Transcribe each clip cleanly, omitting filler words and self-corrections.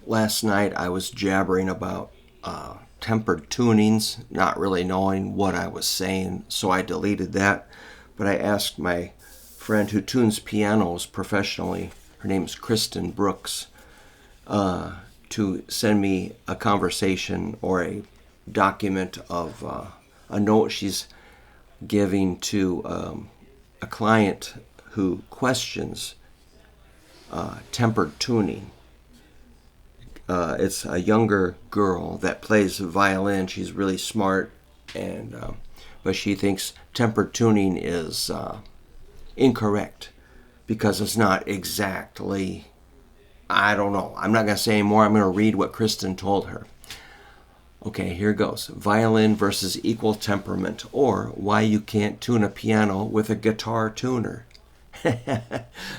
Last night I was jabbering about tempered tunings, not really knowing what I was saying, so I deleted that. But I asked my friend who tunes pianos professionally, her name's Kristin Brooks, to send me a conversation or a document of a note she's giving to a client who questions tempered tuning. It's a younger girl that plays violin. She's really smart, and but she thinks tempered tuning is incorrect because it's not exactly. I don't know. I'm not going to say anymore. I'm going to read what Kristin told her. Okay, here goes. Violin versus equal temperament, or why you can't tune a piano with a guitar tuner.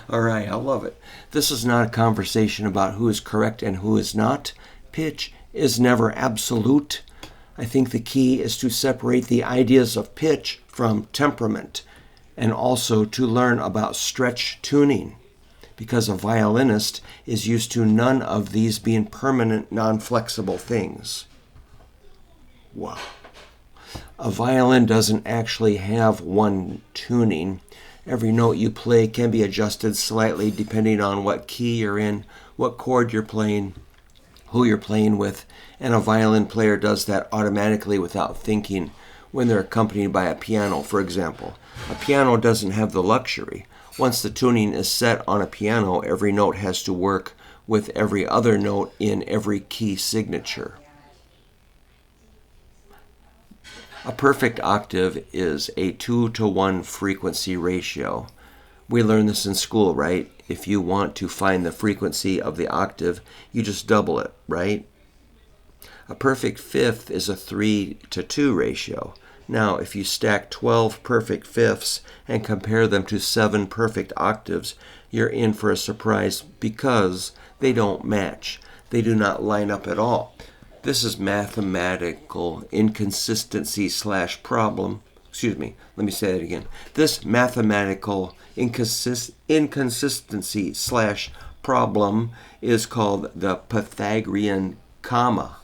All right, I love it. This is not a conversation about who is correct and who is not. Pitch is never absolute. I think the key is to separate the ideas of pitch from temperament, and also to learn about stretch tuning, because a violinist is used to none of these being permanent, non-flexible things. Wow. A violin doesn't actually have one tuning. Every note you play can be adjusted slightly depending on what key you're in, what chord you're playing, who you're playing with, and a violin player does that automatically without thinking when they're accompanied by a piano, for example. A piano doesn't have the luxury. Once the tuning is set on a piano, every note has to work with every other note in every key signature. A perfect octave is a 2-to-1 frequency ratio. We learn this in school, right? If you want to find the frequency of the octave, you just double it, right? A perfect fifth is a 3-to-2 ratio. Now, if you stack 12 perfect fifths and compare them to 7 perfect octaves, you're in for a surprise because they don't match. They do not line up at all. This is mathematical inconsistency / problem. Excuse me, let me say that again. This mathematical inconsistency / problem is called the Pythagorean comma.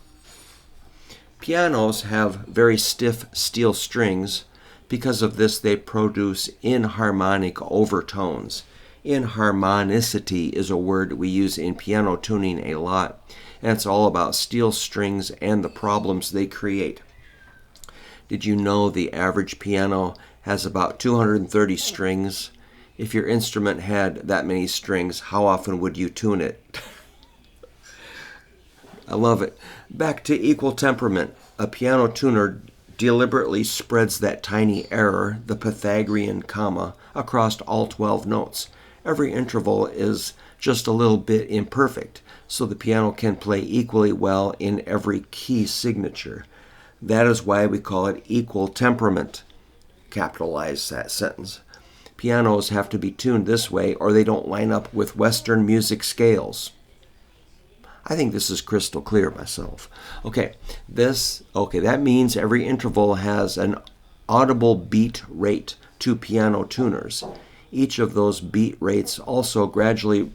Pianos have very stiff steel strings. Because of this, they produce inharmonic overtones. Inharmonicity is a word we use in piano tuning a lot, and it's all about steel strings and the problems they create. Did you know the average piano has about 230 strings? If your instrument had that many strings, how often would you tune it? I love it. Back to equal temperament. A piano tuner deliberately spreads that tiny error, the Pythagorean comma, across all 12 notes. Every interval is just a little bit imperfect, so the piano can play equally well in every key signature. That is why we call it equal temperament. Capitalize that sentence. Pianos have to be tuned this way or they don't line up with Western music scales. I think this is crystal clear myself. That means every interval has an audible beat rate to piano tuners. Each of those beat rates also gradually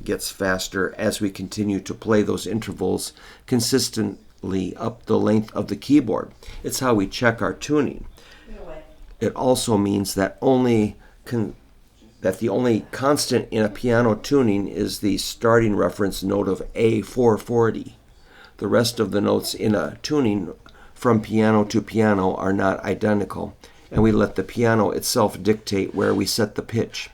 gets faster as we continue to play those intervals consistently up the length of the keyboard. It's how we check our tuning. It also means that the only constant in a piano tuning is the starting reference note of A440. The rest of the notes in a tuning from piano to piano are not identical, and we let the piano itself dictate where we set the pitch.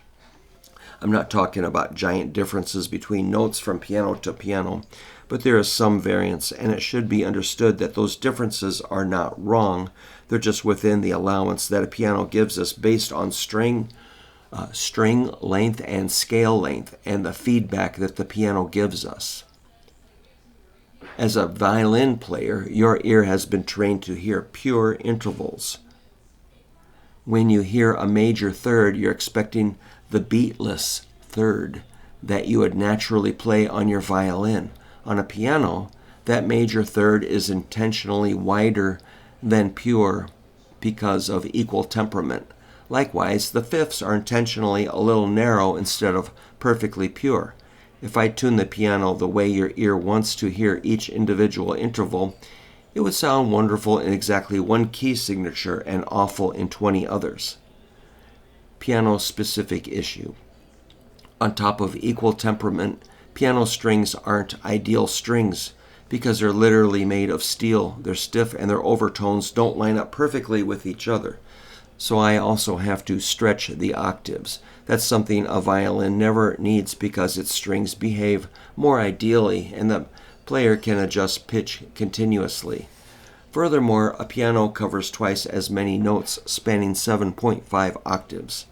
I'm not talking about giant differences between notes from piano to piano, but there is some variance, and it should be understood that those differences are not wrong. They're just within the allowance that a piano gives us based on string length and scale length and the feedback that the piano gives us. As a violin player, your ear has been trained to hear pure intervals. When you hear a major third, you're expecting the beatless third that you would naturally play on your violin. On a piano, that major third is intentionally wider than pure because of equal temperament. Likewise, the fifths are intentionally a little narrow instead of perfectly pure. If I tune the piano the way your ear wants to hear each individual interval, it would sound wonderful in exactly one key signature and awful in 20 others. Piano-specific issue. On top of equal temperament, piano strings aren't ideal strings because they're literally made of steel. They're stiff and their overtones don't line up perfectly with each other. So I also have to stretch the octaves. That's something a violin never needs because its strings behave more ideally and the player can adjust pitch continuously. Furthermore, a piano covers twice as many notes, spanning 7.5 octaves.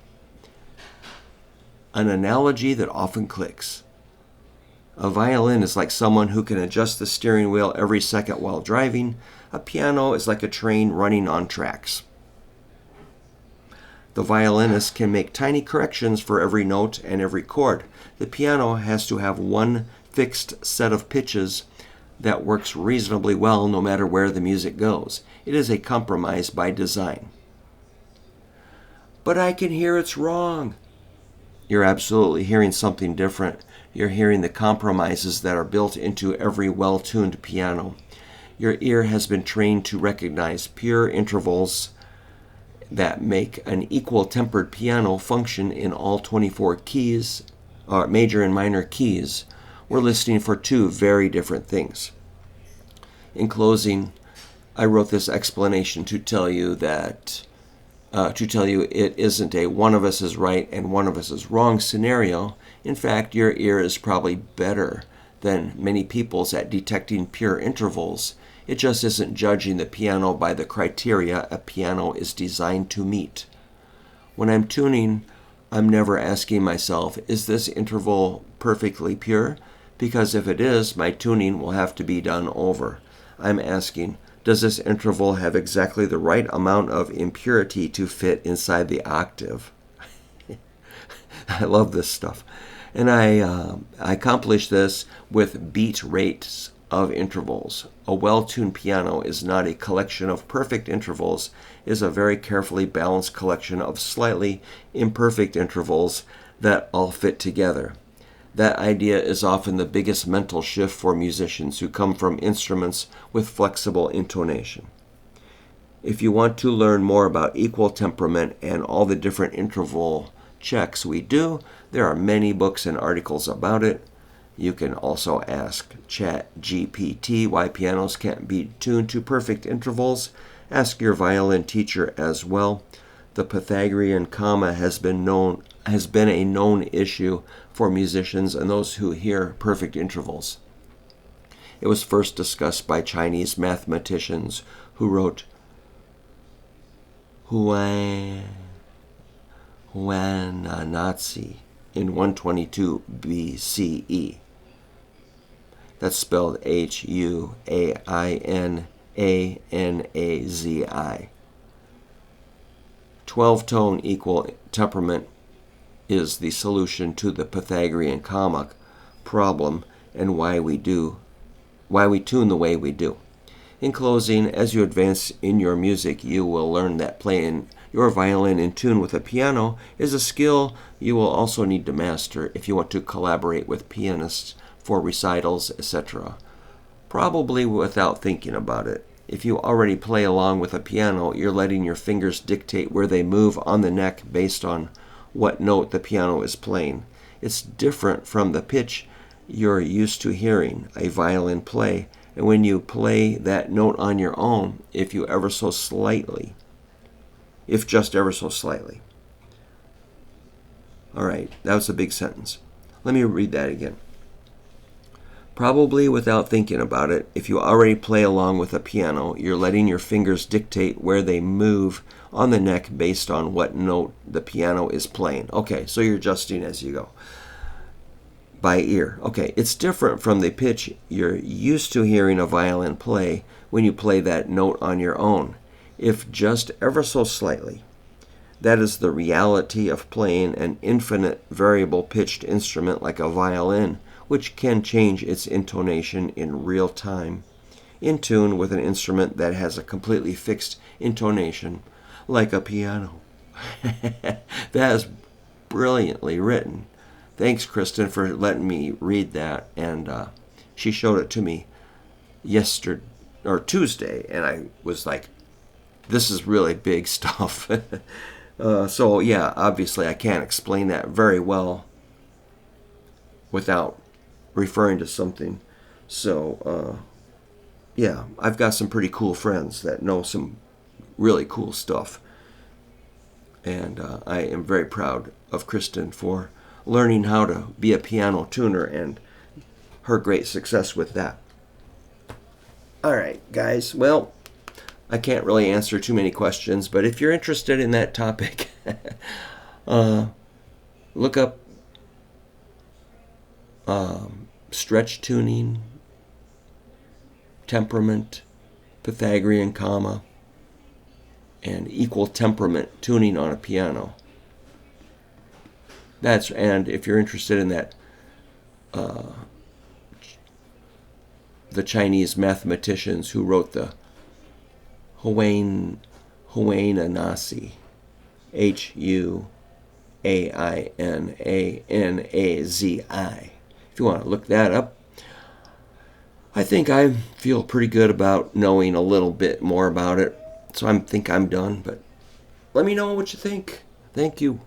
An analogy that often clicks. A violin is like someone who can adjust the steering wheel every second while driving. A piano is like a train running on tracks. The violinist can make tiny corrections for every note and every chord. The piano has to have one fixed set of pitches that works reasonably well no matter where the music goes. It is a compromise by design. But I can hear it's wrong. You're absolutely hearing something different. You're hearing the compromises that are built into every well-tuned piano. Your ear has been trained to recognize pure intervals that make an equal-tempered piano function in all 24 keys, major and minor keys. We're listening for two very different things. In closing, I wrote this explanation to tell you it isn't a one of us is right and one of us is wrong scenario. In fact, your ear is probably better than many people's at detecting pure intervals. It just isn't judging the piano by the criteria a piano is designed to meet. When I'm tuning, I'm never asking myself, is this interval perfectly pure? Because if it is, my tuning will have to be done over. I'm asking, does this interval have exactly the right amount of impurity to fit inside the octave? I love this stuff. And I accomplish this with beat rates of intervals. A well-tuned piano is not a collection of perfect intervals, it is a very carefully balanced collection of slightly imperfect intervals that all fit together. That idea is often the biggest mental shift for musicians who come from instruments with flexible intonation. If you want to learn more about equal temperament and all the different interval checks we do, there are many books and articles about it. You can also ask ChatGPT why pianos can't be tuned to perfect intervals. Ask your violin teacher as well. The Pythagorean comma has been a known issue for musicians and those who hear perfect intervals. It was first discussed by Chinese mathematicians who wrote Nazi in 122 BCE. That's spelled Huainanazi. 12-tone equal temperament is the solution to the Pythagorean comma problem and why we tune the way we do. In closing, as you advance in your music, you will learn that playing your violin in tune with a piano is a skill you will also need to master if you want to collaborate with pianists for recitals, etc. Probably without thinking about it. If you already play along with a piano, you're letting your fingers dictate where they move on the neck based on what note the piano is playing. It's different from the pitch you're used to hearing a violin play, and when you play that note on your own, if just ever so slightly. All right, that was a big sentence. Let me read that again. Probably without thinking about it, if you already play along with a piano, you're letting your fingers dictate where they move on the neck based on what note the piano is playing. Okay, so you're adjusting as you go. By ear. Okay, it's different from the pitch you're used to hearing a violin play when you play that note on your own, if just ever so slightly. That is the reality of playing an infinite variable pitched instrument like a violin, which can change its intonation in real time, in tune with an instrument that has a completely fixed intonation, like a piano. That is brilliantly written. thanks, Kristin, for letting me read that. And she showed it to me yesterday or Tuesday, and I was like, this is really big stuff. So yeah, obviously I can't explain that very well without referring to something. So yeah, I've got some pretty cool friends that know some really cool stuff. And I am very proud of Kristin for learning how to be a piano tuner and her great success with that. All right, guys. Well, I can't really answer too many questions, but if you're interested in that topic, look up stretch tuning, temperament, Pythagorean comma, and equal temperament tuning on a piano. And if you're interested in that, the Chinese mathematicians who wrote the Huainanasi, Huainanazi. If you want to look that up, I think I feel pretty good about knowing a little bit more about it. So I think I'm done, but let me know what you think. Thank you.